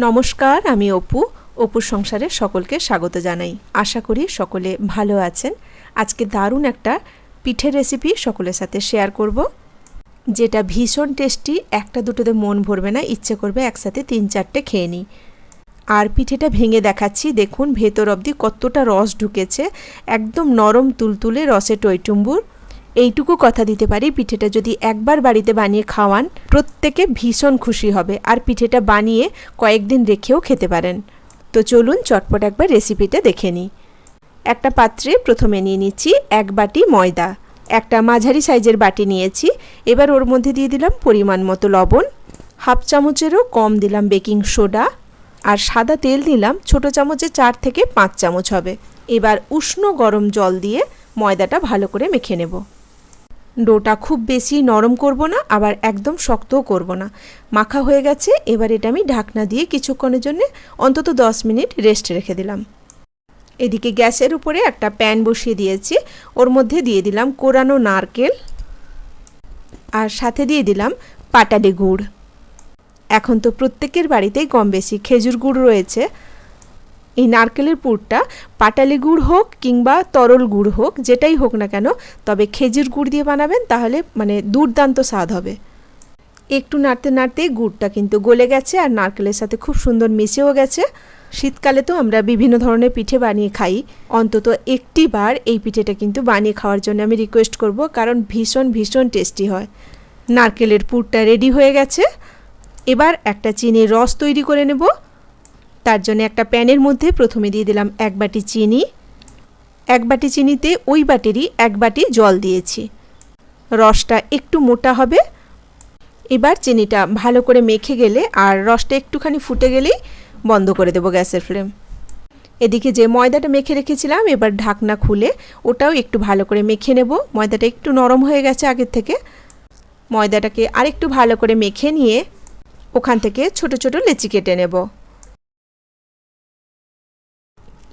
নমস্কার, আমি অপু। অপুর সংসারে সকলকে স্বাগত জানাই। আশা করি সকলে ভালো আছেন। আজকে দারুণ একটা পিঠের রেসিপি সকলের সাথে শেয়ার করব, যেটা ভীষণ টেস্টি। একটা দুটোতে মন ভরবে না, ইচ্ছে করবে একসাথে 3-4টে খেয়ে নিই। আর পিঠেটা ভেঙে দেখাচ্ছি, দেখুন ভেতর অবধি কতটা রস ঢুকেছে, একদম নরম তুলতুলে রসে টইটুম্বুর। এইটুকু কথা দিতে পারি, পিঠেটা যদি একবার বাড়িতে বানিয়ে খাওয়ান প্রত্যেকে ভীষণ খুশি হবে। আর পিঠেটা বানিয়ে কয়েকদিন রেখেও খেতে পারেন। তো চলুন চটপট একবার রেসিপিটা দেখে নিই। একটা পাত্রে প্রথমে নিয়ে নিচ্ছি 1 বাটি ময়দা। একটা মাঝারি সাইজের বাটি নিয়েছি। এবার ওর মধ্যে দিয়ে দিলাম পরিমাণ মতো লবণ, 1/2 চামচেরও কম দিলাম বেকিং সোডা, আর সাদা তেল দিলাম ছোট চামচে 4 থেকে 5 চামচ হবে। এবার উষ্ণ গরম জল দিয়ে ময়দাটা ভালো করে মেখে নেব। ডোটা খুব বেশি নরম করব না, আবার একদম শক্তও করব না। মাখা হয়ে গেছে। এবার এটা আমি ঢাকনা দিয়ে কিছুক্ষণের জন্য অন্তত 10 মিনিট রেস্ট রেখে দিলাম। এদিকে গ্যাসের উপরে একটা প্যান বসিয়ে দিয়েছি। ওর মধ্যে দিয়ে দিলাম কোরানো নারকেল, আর সাথে দিয়ে দিলাম পাটালি গুড়। এখন তো প্রত্যেকের বাড়িতেই কম বেশি খেজুর গুড় রয়েছে। এই নারকেলের পুরটা পাটালি গুড় হোক কিংবা তরল গুড় হোক, যেটাই হোক না কেন, তবে খেজুর গুড় দিয়ে বানাবেন, তাহলে দুর্দান্ত স্বাদ হবে। একটু নাড়তে নাড়তে গুড়টা কিন্তু গলে গেছে আর নারকেলের সাথে খুব সুন্দর মিশেও গেছে। শীতকালে তো আমরা বিভিন্ন ধরনের পিঠে বানিয়ে খাই, অন্তত একটি বার এই পিঠেটা কিন্তু বানিয়ে খাওয়ার জন্য আমি রিকোয়েস্ট করব, কারণ ভীষণ ভীষণ টেস্টি হয়। নারকেলের পুরটা রেডি হয়ে গেছে। এবার একটা চিনির রস তৈরি করে নেব। তার জন্য একটা প্যানের মধ্যে প্রথমে দিয়ে দিলাম 1 বাটি চিনি। 1 বাটি চিনিতে ওই বাটিরই 1 বাটি জল দিয়েছি। রসটা একটু মোটা হবে। এবার চিনিটা ভালো করে মেখে গেলে আর রসটা একটুখানি ফুটে গেলেই বন্ধ করে দেব গ্যাসের ফ্লেম। এদিকে যে ময়দাটা মেখে রেখেছিলাম, এবার ঢাকনা খুলে ওটাও একটু ভালো করে মেখে নেব। ময়দাটা একটু নরম হয়ে গেছে আগের থেকে। ময়দাটাকে আরেকটু ভালো করে মেখে নিয়ে ওখান থেকে ছোট ছোট লেচি কেটে নেব।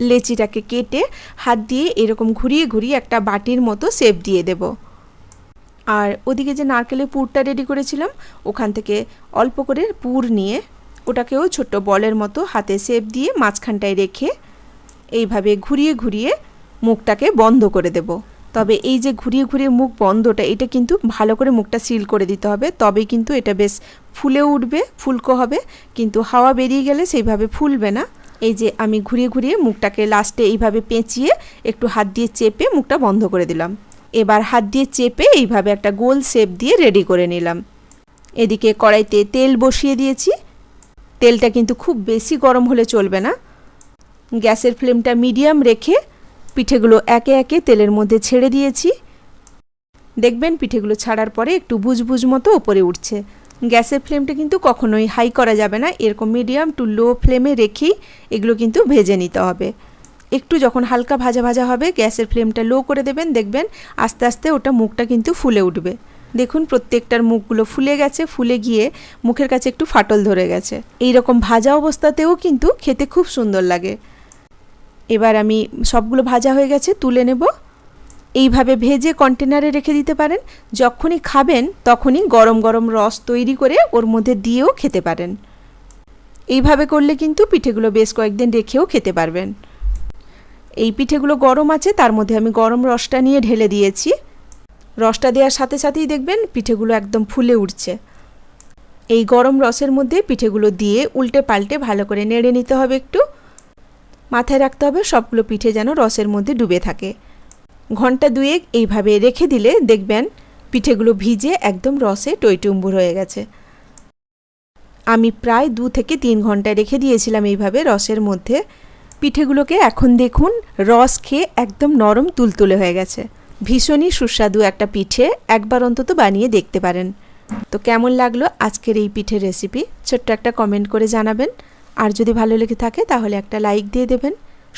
লেচিটাকে কেটে হাত দিয়ে এরকম ঘুরিয়ে ঘুরিয়ে একটা বাটির মতো শেপ দিয়ে দেব। আর ওদিকে যে নারকেলের পুরটা রেডি করেছিলাম, ওখান থেকে অল্প করে পুর নিয়ে ওটাকেও ছোট্ট বলের মতো হাতে শেপ দিয়ে মাঝখানটায় রেখে এইভাবে ঘুরিয়ে ঘুরিয়ে মুখটাকে বন্ধ করে দেব। তবে এই যে ঘুরিয়ে ঘুরিয়ে মুখ বন্ধটা, এটা কিন্তু ভালো করে মুখটা সিল করে দিতে হবে, তবেই কিন্তু এটা বেশ ফুলে উঠবে, ফুলকো হবে। কিন্তু হাওয়া বেরিয়ে গেলে সেইভাবে ফুলবে না। এই যে আমি ঘুরিয়ে ঘুরিয়ে মুখটাকে লাস্টে এইভাবে পেঁচিয়ে একটু হাত দিয়ে চেপে মুখটা বন্ধ করে দিলাম। এবার হাত দিয়ে চেপে এইভাবে একটা গোল শেপ দিয়ে রেডি করে নিলাম। এদিকে কড়াইতে তেল বসিয়ে দিয়েছি। তেলটা কিন্তু খুব বেশি গরম হলে চলবে না। গ্যাসের ফ্লেমটা মিডিয়াম রেখে পিঠেগুলো একে একে তেলের মধ্যে ছেড়ে দিয়েছি। দেখবেন পিঠেগুলো ছাড়ার পরে একটু বুজবুজ মতো উপরে উঠছে। গ্যাসের ফ্লেমটা কিন্তু কখনোই হাই করা যাবে না, এরকম মিডিয়াম টু লো ফ্লেমে রেখেই এগুলো কিন্তু ভেজে নিতে হবে। একটু যখন হালকা ভাজা ভাজা হবে গ্যাসের ফ্লেমটা লো করে দেবেন, দেখবেন আস্তে আস্তে ওটা মুখটা কিন্তু ফুলে উঠবে। দেখুন প্রত্যেকটার মুখগুলো ফুলে গেছে, ফুলে গিয়ে মুখের কাছে একটু ফাটল ধরে গেছে। এই রকম ভাজা অবস্থাতেও কিন্তু খেতে খুব সুন্দর লাগে। এবার আমি সবগুলো ভাজা হয়ে গেছে, তুলে নেব। এইভাবে ভেজে কন্টেনারে রেখে দিতে পারেন। যখনই খাবেন তখনই গরম গরম রস তৈরি করে ওর মধ্যে দিয়েও খেতে পারেন। এইভাবে করলে কিন্তু পিঠেগুলো বেশ কয়েকদিন রেখেও খেতে পারবেন। এই পিঠেগুলো গরম আছে, তার মধ্যে আমি গরম রসটা নিয়ে ঢেলে দিয়েছি। রসটা দেওয়ার সাথে সাথেই দেখবেন পিঠেগুলো একদম ফুলে উঠছে। এই গরম রসের মধ্যে পিঠেগুলো দিয়ে উল্টে পাল্টে ভালো করে নেড়ে নিতে হবে। একটু মাথায় রাখতে হবে সবগুলো পিঠে যেন রসের মধ্যে ডুবে থাকে। ঘন্টা 2 এইভাবে রেখে দিলে দেখবেন পিঠেগুলো ভিজে একদম রসে টইটুম্বুর হয়ে গেছে। আমি প্রায় 2 থেকে 3 ঘন্টা রেখে দিয়েছিলাম এইভাবে রসের মধ্যে। পিঠেগুলোকে এখন দেখুন রস খেয়ে একদম নরম তুলতুলে হয়ে গেছে। ভীষণই সুস্বাদু একটা পিঠে, একবার অন্তত বানিয়ে দেখতে পারেন। তো কেমন লাগলো আজকের এই পিঠের রেসিপি, ছোট্ট একটা কমেন্ট করে জানাবেন। আর যদি ভালো লেগে থাকে তাহলে একটা লাইক দিয়ে দেবেন।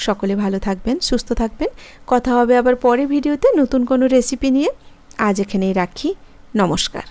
সকলে ভালো থাকবেন, সুস্থ থাকবেন। কথা হবে আবার পরের ভিডিওতে নতুন কোনো রেসিপি নিয়ে। আজ এখানেই রাখি। নমস্কার।